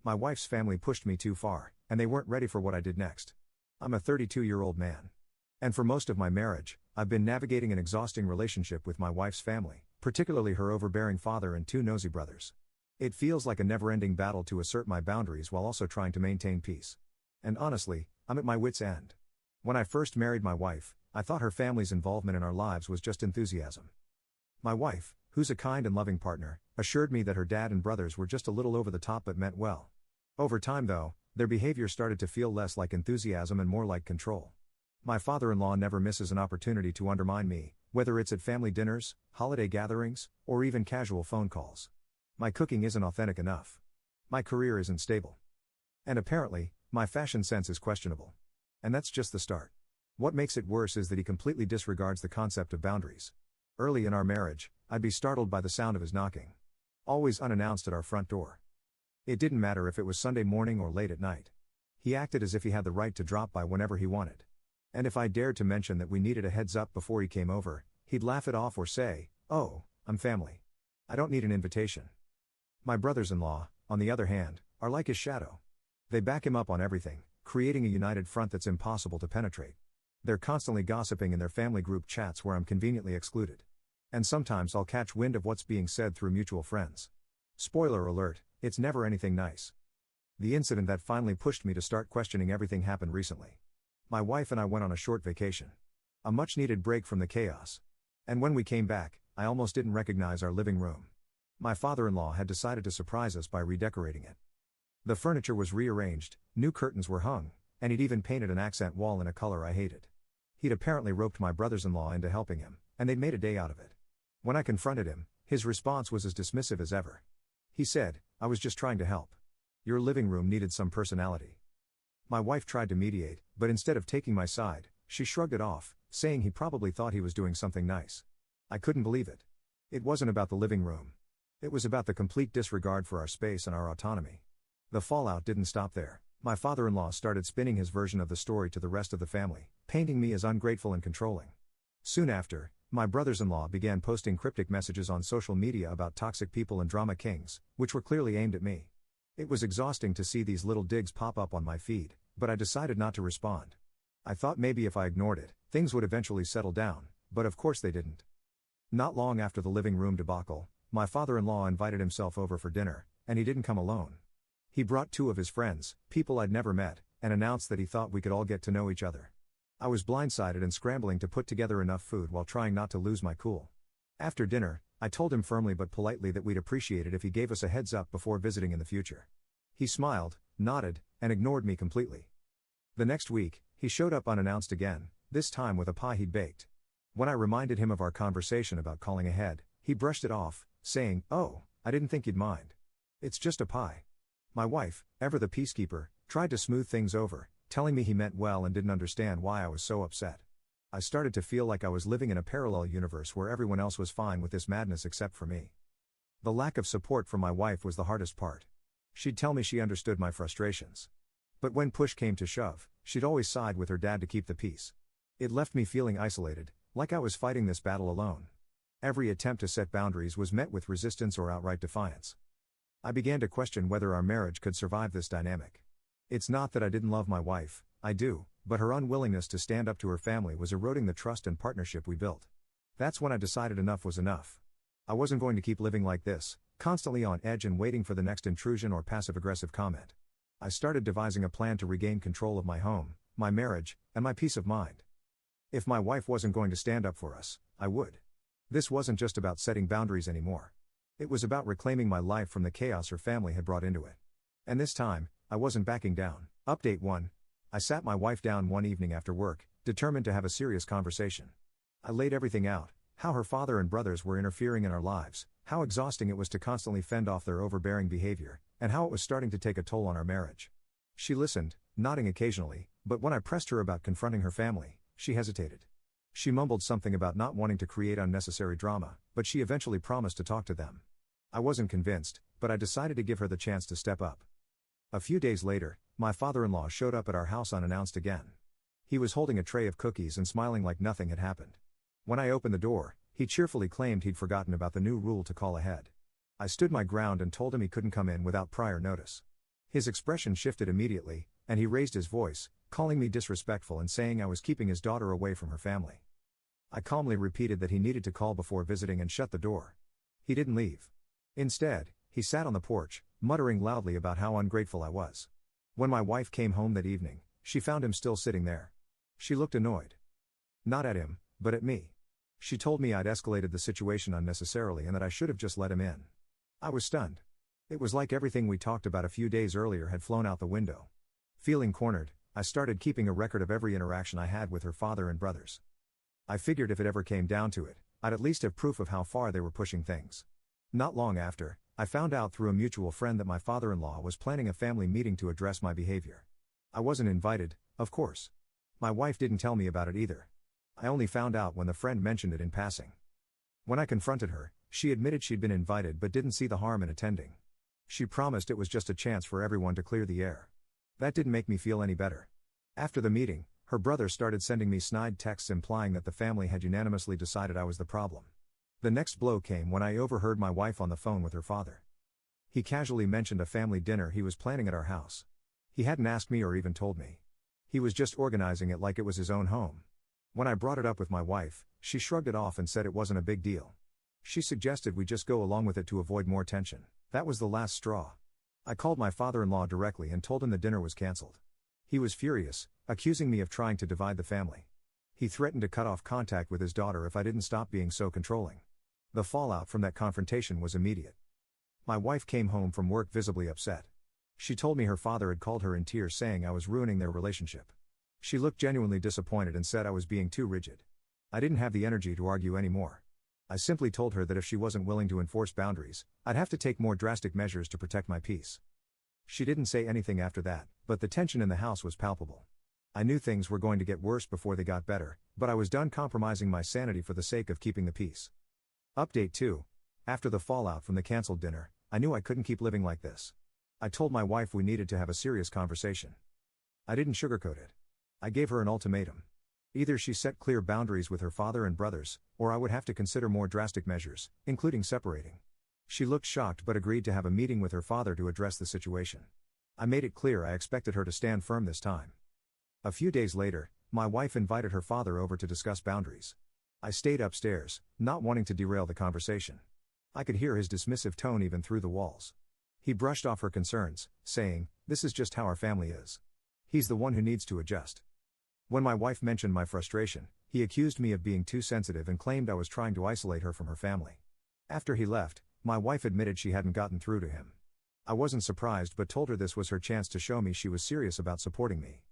My wife's family pushed me too far, and they weren't ready for what I did next. I'm a 32-year-old man. And for most of my marriage, I've been navigating an exhausting relationship with my wife's family, particularly her overbearing father and two nosy brothers. It feels like a never-ending battle to assert my boundaries while also trying to maintain peace. And honestly, I'm at my wit's end. When I first married my wife, I thought her family's involvement in our lives was just enthusiasm. My wife, who's a kind and loving partner, assured me that her dad and brothers were just a little over the top but meant well. Over time though, their behavior started to feel less like enthusiasm and more like control. My father-in-law never misses an opportunity to undermine me, whether it's at family dinners, holiday gatherings, or even casual phone calls. My cooking isn't authentic enough. My career isn't stable. And apparently, my fashion sense is questionable. And that's just the start. What makes it worse is that he completely disregards the concept of boundaries. Early in our marriage, I'd be startled by the sound of his knocking. Always unannounced at our front door. It didn't matter if it was Sunday morning or late at night. He acted as if he had the right to drop by whenever he wanted. And if I dared to mention that we needed a heads up before he came over, he'd laugh it off or say, "Oh, I'm family. I don't need an invitation." My brothers-in-law, on the other hand, are like his shadow. They back him up on everything, creating a united front that's impossible to penetrate. They're constantly gossiping in their family group chats where I'm conveniently excluded. And sometimes I'll catch wind of what's being said through mutual friends. Spoiler alert, it's never anything nice. The incident that finally pushed me to start questioning everything happened recently. My wife and I went on a short vacation. A much-needed break from the chaos. And when we came back, I almost didn't recognize our living room. My father-in-law had decided to surprise us by redecorating it. The furniture was rearranged, new curtains were hung, and he'd even painted an accent wall in a color I hated. He'd apparently roped my brothers-in-law into helping him, and they'd made a day out of it. When I confronted him, his response was as dismissive as ever. He said, "I was just trying to help. Your living room needed some personality." My wife tried to mediate, but instead of taking my side, she shrugged it off, saying he probably thought he was doing something nice. I couldn't believe it. It wasn't about the living room. It was about the complete disregard for our space and our autonomy. The fallout didn't stop there. My father-in-law started spinning his version of the story to the rest of the family, painting me as ungrateful and controlling. Soon after, my brothers-in-law began posting cryptic messages on social media about toxic people and drama kings, which were clearly aimed at me. It was exhausting to see these little digs pop up on my feed, but I decided not to respond. I thought maybe if I ignored it, things would eventually settle down, but of course they didn't. Not long after the living room debacle, my father-in-law invited himself over for dinner, and he didn't come alone. He brought two of his friends, people I'd never met, and announced that he thought we could all get to know each other. I was blindsided and scrambling to put together enough food while trying not to lose my cool. After dinner, I told him firmly but politely that we'd appreciate it if he gave us a heads up before visiting in the future. He smiled, nodded, and ignored me completely. The next week, he showed up unannounced again, this time with a pie he'd baked. When I reminded him of our conversation about calling ahead, he brushed it off, saying, "Oh, I didn't think you'd mind. It's just a pie." My wife, ever the peacekeeper, tried to smooth things over, telling me he meant well and didn't understand why I was so upset. I started to feel like I was living in a parallel universe where everyone else was fine with this madness except for me. The lack of support from my wife was the hardest part. She'd tell me she understood my frustrations. But when push came to shove, she'd always side with her dad to keep the peace. It left me feeling isolated, like I was fighting this battle alone. Every attempt to set boundaries was met with resistance or outright defiance. I began to question whether our marriage could survive this dynamic. It's not that I didn't love my wife, I do, but her unwillingness to stand up to her family was eroding the trust and partnership we built. That's when I decided enough was enough. I wasn't going to keep living like this, constantly on edge and waiting for the next intrusion or passive-aggressive comment. I started devising a plan to regain control of my home, my marriage, and my peace of mind. If my wife wasn't going to stand up for us, I would. This wasn't just about setting boundaries anymore. It was about reclaiming my life from the chaos her family had brought into it. And this time, I wasn't backing down. Update 1. I sat my wife down one evening after work, determined to have a serious conversation. I laid everything out, how her father and brothers were interfering in our lives, how exhausting it was to constantly fend off their overbearing behavior, and how it was starting to take a toll on our marriage. She listened, nodding occasionally, but when I pressed her about confronting her family, she hesitated. She mumbled something about not wanting to create unnecessary drama, but she eventually promised to talk to them. I wasn't convinced, but I decided to give her the chance to step up. A few days later, my father-in-law showed up at our house unannounced again. He was holding a tray of cookies and smiling like nothing had happened. When I opened the door, he cheerfully claimed he'd forgotten about the new rule to call ahead. I stood my ground and told him he couldn't come in without prior notice. His expression shifted immediately, and he raised his voice, calling me disrespectful and saying I was keeping his daughter away from her family. I calmly repeated that he needed to call before visiting and shut the door. He didn't leave. Instead, he sat on the porch, muttering loudly about how ungrateful I was. When my wife came home that evening, she found him still sitting there. She looked annoyed. Not at him, but at me. She told me I'd escalated the situation unnecessarily and that I should have just let him in. I was stunned. It was like everything we talked about a few days earlier had flown out the window. Feeling cornered, I started keeping a record of every interaction I had with her father and brothers. I figured if it ever came down to it, I'd at least have proof of how far they were pushing things. Not long after, I found out through a mutual friend that my father-in-law was planning a family meeting to address my behavior. I wasn't invited, of course. My wife didn't tell me about it either. I only found out when the friend mentioned it in passing. When I confronted her, she admitted she'd been invited but didn't see the harm in attending. She promised it was just a chance for everyone to clear the air. That didn't make me feel any better. After the meeting, her brother started sending me snide texts implying that the family had unanimously decided I was the problem. The next blow came when I overheard my wife on the phone with her father. He casually mentioned a family dinner he was planning at our house. He hadn't asked me or even told me. He was just organizing it like it was his own home. When I brought it up with my wife, she shrugged it off and said it wasn't a big deal. She suggested we just go along with it to avoid more tension. That was the last straw. I called my father-in-law directly and told him the dinner was cancelled. He was furious, accusing me of trying to divide the family. He threatened to cut off contact with his daughter if I didn't stop being so controlling. The fallout from that confrontation was immediate. My wife came home from work visibly upset. She told me her father had called her in tears saying I was ruining their relationship. She looked genuinely disappointed and said I was being too rigid. I didn't have the energy to argue anymore. I simply told her that if she wasn't willing to enforce boundaries, I'd have to take more drastic measures to protect my peace. She didn't say anything after that, but the tension in the house was palpable. I knew things were going to get worse before they got better, but I was done compromising my sanity for the sake of keeping the peace. Update 2. After the fallout from the cancelled dinner, I knew I couldn't keep living like this. I told my wife we needed to have a serious conversation. I didn't sugarcoat it. I gave her an ultimatum. Either she set clear boundaries with her father and brothers, or I would have to consider more drastic measures, including separating. She looked shocked but agreed to have a meeting with her father to address the situation. I made it clear I expected her to stand firm this time. A few days later, my wife invited her father over to discuss boundaries. I stayed upstairs, not wanting to derail the conversation. I could hear his dismissive tone even through the walls. He brushed off her concerns, saying, "This is just how our family is. He's the one who needs to adjust." When my wife mentioned my frustration, he accused me of being too sensitive and claimed I was trying to isolate her from her family. After he left, my wife admitted she hadn't gotten through to him. I wasn't surprised but told her this was her chance to show me she was serious about supporting me.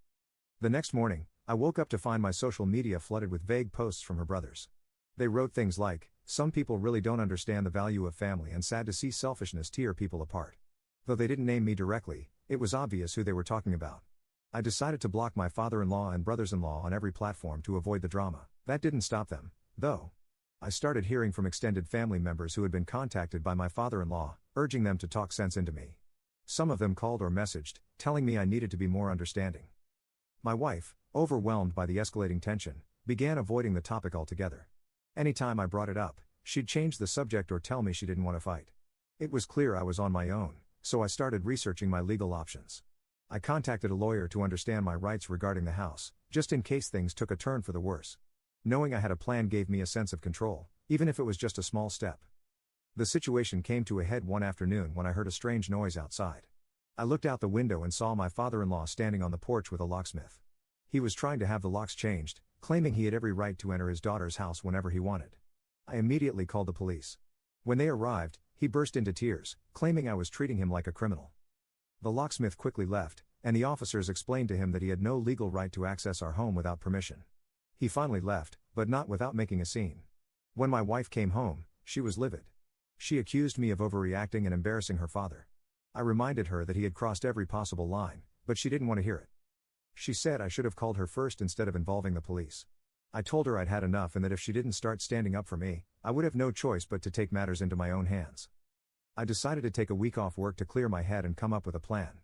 The next morning, I woke up to find my social media flooded with vague posts from her brothers. They wrote things like, "Some people really don't understand the value of family and sad to see selfishness tear people apart." Though they didn't name me directly, it was obvious who they were talking about. I decided to block my father-in-law and brothers-in-law on every platform to avoid the drama. That didn't stop them, though. I started hearing from extended family members who had been contacted by my father-in-law, urging them to talk sense into me. Some of them called or messaged, telling me I needed to be more understanding. My wife, overwhelmed by the escalating tension, began avoiding the topic altogether. Anytime I brought it up, she'd change the subject or tell me she didn't want to fight. It was clear I was on my own, so I started researching my legal options. I contacted a lawyer to understand my rights regarding the house, just in case things took a turn for the worse. Knowing I had a plan gave me a sense of control, even if it was just a small step. The situation came to a head one afternoon when I heard a strange noise outside. I looked out the window and saw my father-in-law standing on the porch with a locksmith. He was trying to have the locks changed, claiming he had every right to enter his daughter's house whenever he wanted. I immediately called the police. When they arrived, he burst into tears, claiming I was treating him like a criminal. The locksmith quickly left, and the officers explained to him that he had no legal right to access our home without permission. He finally left, but not without making a scene. When my wife came home, she was livid. She accused me of overreacting and embarrassing her father. I reminded her that he had crossed every possible line, but she didn't want to hear it. She said I should have called her first instead of involving the police. I told her I'd had enough and that if she didn't start standing up for me, I would have no choice but to take matters into my own hands. I decided to take a week off work to clear my head and come up with a plan.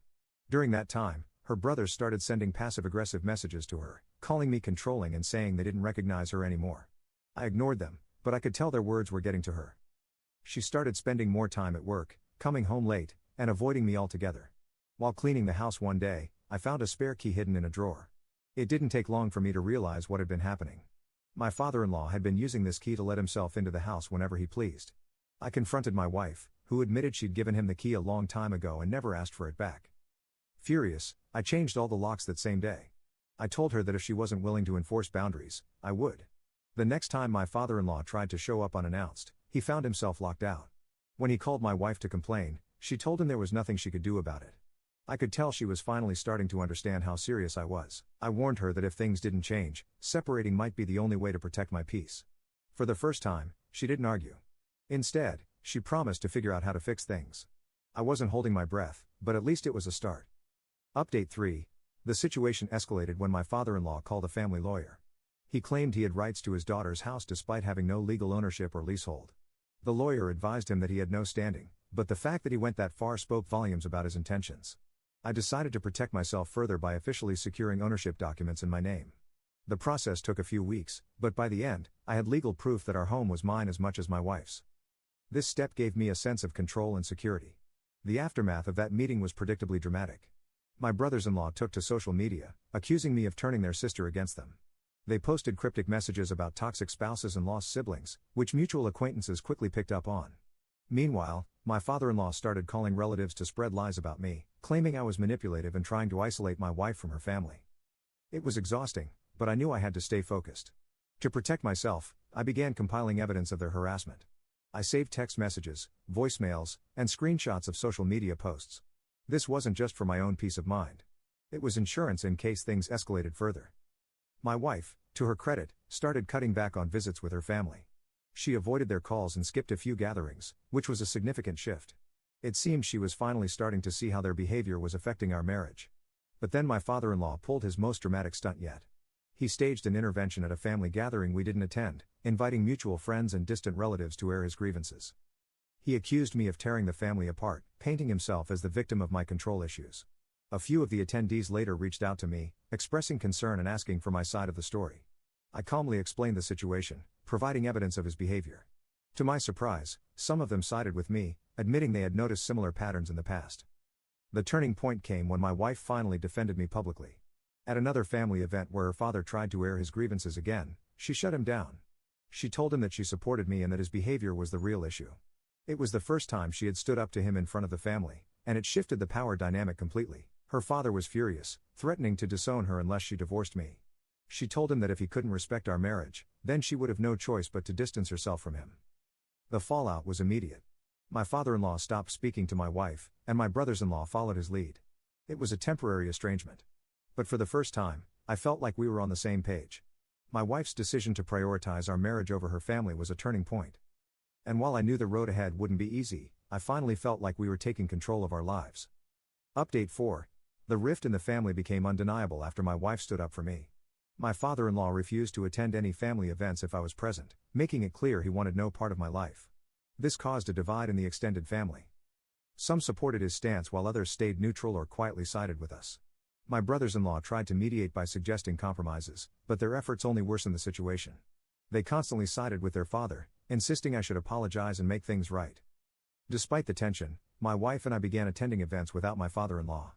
During that time, her brothers started sending passive-aggressive messages to her, calling me controlling and saying they didn't recognize her anymore. I ignored them, but I could tell their words were getting to her. She started spending more time at work, coming home late, and avoiding me altogether. While cleaning the house one day, I found a spare key hidden in a drawer. It didn't take long for me to realize what had been happening. My father-in-law had been using this key to let himself into the house whenever he pleased. I confronted my wife, who admitted she'd given him the key a long time ago and never asked for it back. Furious, I changed all the locks that same day. I told her that if she wasn't willing to enforce boundaries, I would. The next time my father-in-law tried to show up unannounced, he found himself locked out. When he called my wife to complain, she told him there was nothing she could do about it. I could tell she was finally starting to understand how serious I was. I warned her that if things didn't change, separating might be the only way to protect my peace. For the first time, she didn't argue. Instead, she promised to figure out how to fix things. I wasn't holding my breath, but at least it was a start. Update 3. The situation escalated when my father-in-law called a family lawyer. He claimed he had rights to his daughter's house despite having no legal ownership or leasehold. The lawyer advised him that he had no standing, but the fact that he went that far spoke volumes about his intentions. I decided to protect myself further by officially securing ownership documents in my name. The process took a few weeks, but by the end, I had legal proof that our home was mine as much as my wife's. This step gave me a sense of control and security. The aftermath of that meeting was predictably dramatic. My brothers-in-law took to social media, accusing me of turning their sister against them. They posted cryptic messages about toxic spouses and lost siblings, which mutual acquaintances quickly picked up on. Meanwhile, my father-in-law started calling relatives to spread lies about me, claiming I was manipulative and trying to isolate my wife from her family. It was exhausting, but I knew I had to stay focused. To protect myself, I began compiling evidence of their harassment. I saved text messages, voicemails, and screenshots of social media posts. This wasn't just for my own peace of mind. It was insurance in case things escalated further. My wife, to her credit, started cutting back on visits with her family. She avoided their calls and skipped a few gatherings, which was a significant shift. It seemed she was finally starting to see how their behavior was affecting our marriage. But then my father-in-law pulled his most dramatic stunt yet. He staged an intervention at a family gathering we didn't attend, inviting mutual friends and distant relatives to air his grievances. He accused me of tearing the family apart, painting himself as the victim of my control issues. A few of the attendees later reached out to me, expressing concern and asking for my side of the story. I calmly explained the situation, providing evidence of his behavior. To my surprise, some of them sided with me, admitting they had noticed similar patterns in the past. The turning point came when my wife finally defended me publicly. At another family event where her father tried to air his grievances again, she shut him down. She told him that she supported me and that his behavior was the real issue. It was the first time she had stood up to him in front of the family, and it shifted the power dynamic completely. Her father was furious, threatening to disown her unless she divorced me. She told him that if he couldn't respect our marriage, then she would have no choice but to distance herself from him. The fallout was immediate. My father-in-law stopped speaking to my wife, and my brothers-in-law followed his lead. It was a temporary estrangement. But for the first time, I felt like we were on the same page. My wife's decision to prioritize our marriage over her family was a turning point. And while I knew the road ahead wouldn't be easy, I finally felt like we were taking control of our lives. Update 4. The rift in the family became undeniable after my wife stood up for me. My father-in-law refused to attend any family events if I was present, making it clear he wanted no part of my life. This caused a divide in the extended family. Some supported his stance while others stayed neutral or quietly sided with us. My brothers-in-law tried to mediate by suggesting compromises, but their efforts only worsened the situation. They constantly sided with their father, insisting I should apologize and make things right. Despite the tension, my wife and I began attending events without my father-in-law.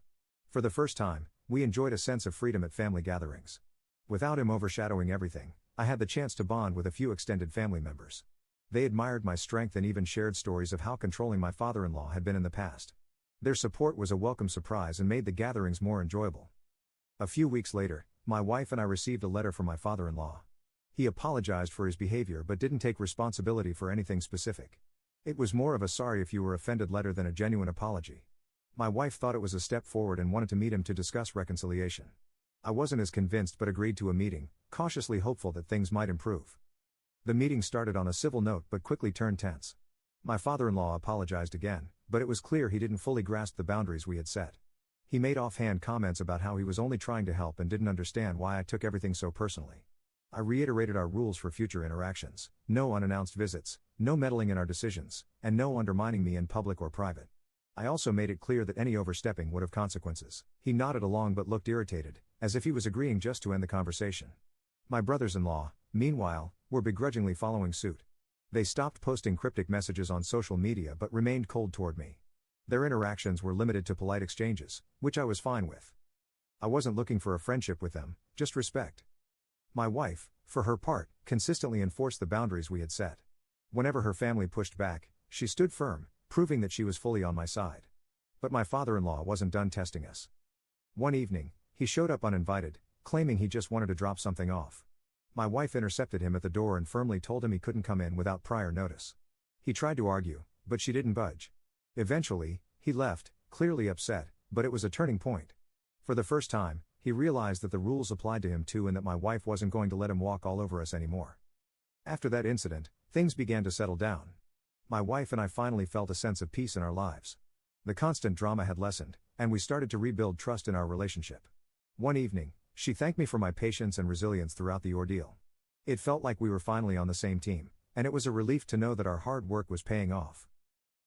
For the first time, we enjoyed a sense of freedom at family gatherings. Without him overshadowing everything, I had the chance to bond with a few extended family members. They admired my strength and even shared stories of how controlling my father-in-law had been in the past. Their support was a welcome surprise and made the gatherings more enjoyable. A few weeks later, my wife and I received a letter from my father-in-law. He apologized for his behavior but didn't take responsibility for anything specific. It was more of a sorry if you were offended letter than a genuine apology. My wife thought it was a step forward and wanted to meet him to discuss reconciliation. I wasn't as convinced but agreed to a meeting, cautiously hopeful that things might improve. The meeting started on a civil note but quickly turned tense. My father-in-law apologized again, but it was clear he didn't fully grasp the boundaries we had set. He made offhand comments about how he was only trying to help and didn't understand why I took everything so personally. I reiterated our rules for future interactions: no unannounced visits, no meddling in our decisions, and no undermining me in public or private. I also made it clear that any overstepping would have consequences. He nodded along but looked irritated, as if he was agreeing just to end the conversation. My brothers-in-law, meanwhile, were begrudgingly following suit. They stopped posting cryptic messages on social media but remained cold toward me. Their interactions were limited to polite exchanges, which I was fine with. I wasn't looking for a friendship with them, just respect. My wife, for her part, consistently enforced the boundaries we had set. Whenever her family pushed back, she stood firm, proving that she was fully on my side. But my father-in-law wasn't done testing us. One evening, he showed up uninvited, claiming he just wanted to drop something off. My wife intercepted him at the door and firmly told him he couldn't come in without prior notice. He tried to argue, but she didn't budge. Eventually, he left, clearly upset, but it was a turning point. For the first time, he realized that the rules applied to him too and that my wife wasn't going to let him walk all over us anymore. After that incident, things began to settle down. My wife and I finally felt a sense of peace in our lives. The constant drama had lessened, and we started to rebuild trust in our relationship. One evening, she thanked me for my patience and resilience throughout the ordeal. It felt like we were finally on the same team, and it was a relief to know that our hard work was paying off.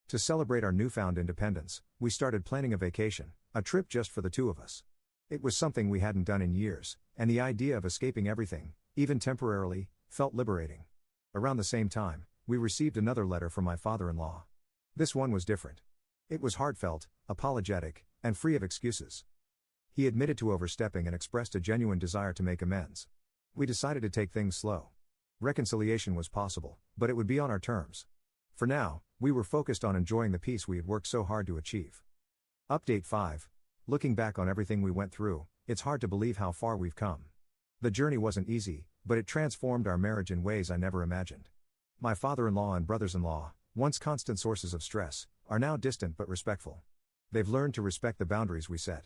To celebrate our newfound independence, we started planning a vacation, a trip just for the two of us. It was something we hadn't done in years, and the idea of escaping everything, even temporarily, felt liberating. Around the same time, we received another letter from my father-in-law. This one was different. It was heartfelt, apologetic, and free of excuses. He admitted to overstepping and expressed a genuine desire to make amends. We decided to take things slow. Reconciliation was possible, but it would be on our terms. For now, we were focused on enjoying the peace we had worked so hard to achieve. Update 5. Looking back on everything we went through, it's hard to believe how far we've come. The journey wasn't easy, but it transformed our marriage in ways I never imagined. My father-in-law and brothers-in-law, once constant sources of stress, are now distant but respectful. They've learned to respect the boundaries we set.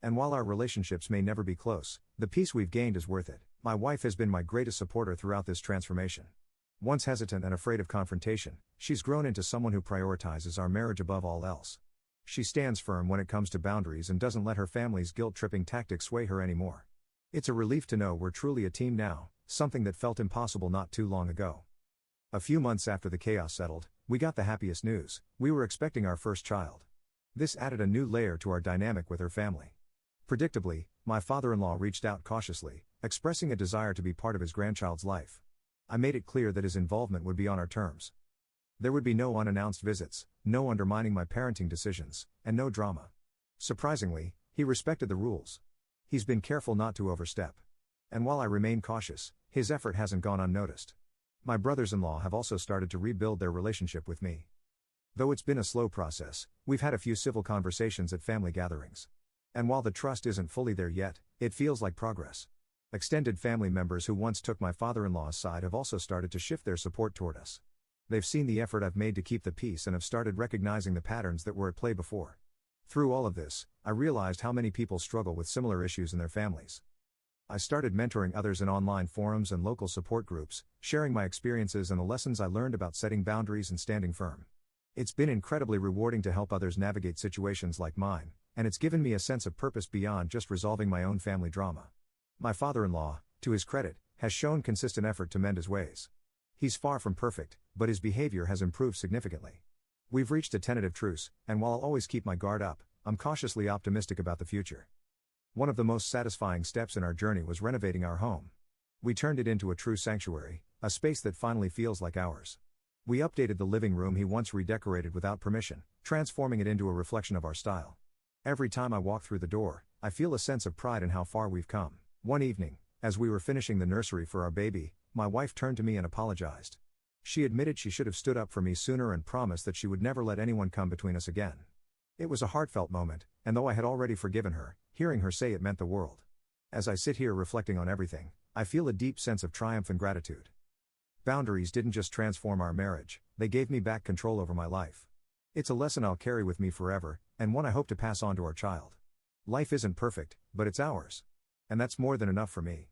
And while our relationships may never be close, the peace we've gained is worth it. My wife has been my greatest supporter throughout this transformation. Once hesitant and afraid of confrontation, she's grown into someone who prioritizes our marriage above all else. She stands firm when it comes to boundaries and doesn't let her family's guilt-tripping tactics sway her anymore. It's a relief to know we're truly a team now, something that felt impossible not too long ago. A few months after the chaos settled, we got the happiest news: we were expecting our first child. This added a new layer to our dynamic with her family. Predictably, my father-in-law reached out cautiously, expressing a desire to be part of his grandchild's life. I made it clear that his involvement would be on our terms. There would be no unannounced visits, no undermining my parenting decisions, and no drama. Surprisingly, he respected the rules. He's been careful not to overstep. And while I remain cautious, his effort hasn't gone unnoticed. My brothers-in-law have also started to rebuild their relationship with me. Though it's been a slow process, we've had a few civil conversations at family gatherings. And while the trust isn't fully there yet, it feels like progress. Extended family members who once took my father-in-law's side have also started to shift their support toward us. They've seen the effort I've made to keep the peace and have started recognizing the patterns that were at play before. Through all of this, I realized how many people struggle with similar issues in their families. I started mentoring others in online forums and local support groups, sharing my experiences and the lessons I learned about setting boundaries and standing firm. It's been incredibly rewarding to help others navigate situations like mine, and it's given me a sense of purpose beyond just resolving my own family drama. My father-in-law, to his credit, has shown consistent effort to mend his ways. He's far from perfect, but his behavior has improved significantly. We've reached a tentative truce, and while I'll always keep my guard up, I'm cautiously optimistic about the future. One of the most satisfying steps in our journey was renovating our home. We turned it into a true sanctuary, a space that finally feels like ours. We updated the living room he once redecorated without permission, transforming it into a reflection of our style. Every time I walk through the door, I feel a sense of pride in how far we've come. One evening, as we were finishing the nursery for our baby, my wife turned to me and apologized. She admitted she should have stood up for me sooner and promised that she would never let anyone come between us again. It was a heartfelt moment, and though I had already forgiven her, hearing her say it meant the world. As I sit here reflecting on everything, I feel a deep sense of triumph and gratitude. Boundaries didn't just transform our marriage, they gave me back control over my life. It's a lesson I'll carry with me forever, and one I hope to pass on to our child. Life isn't perfect, but it's ours. And that's more than enough for me.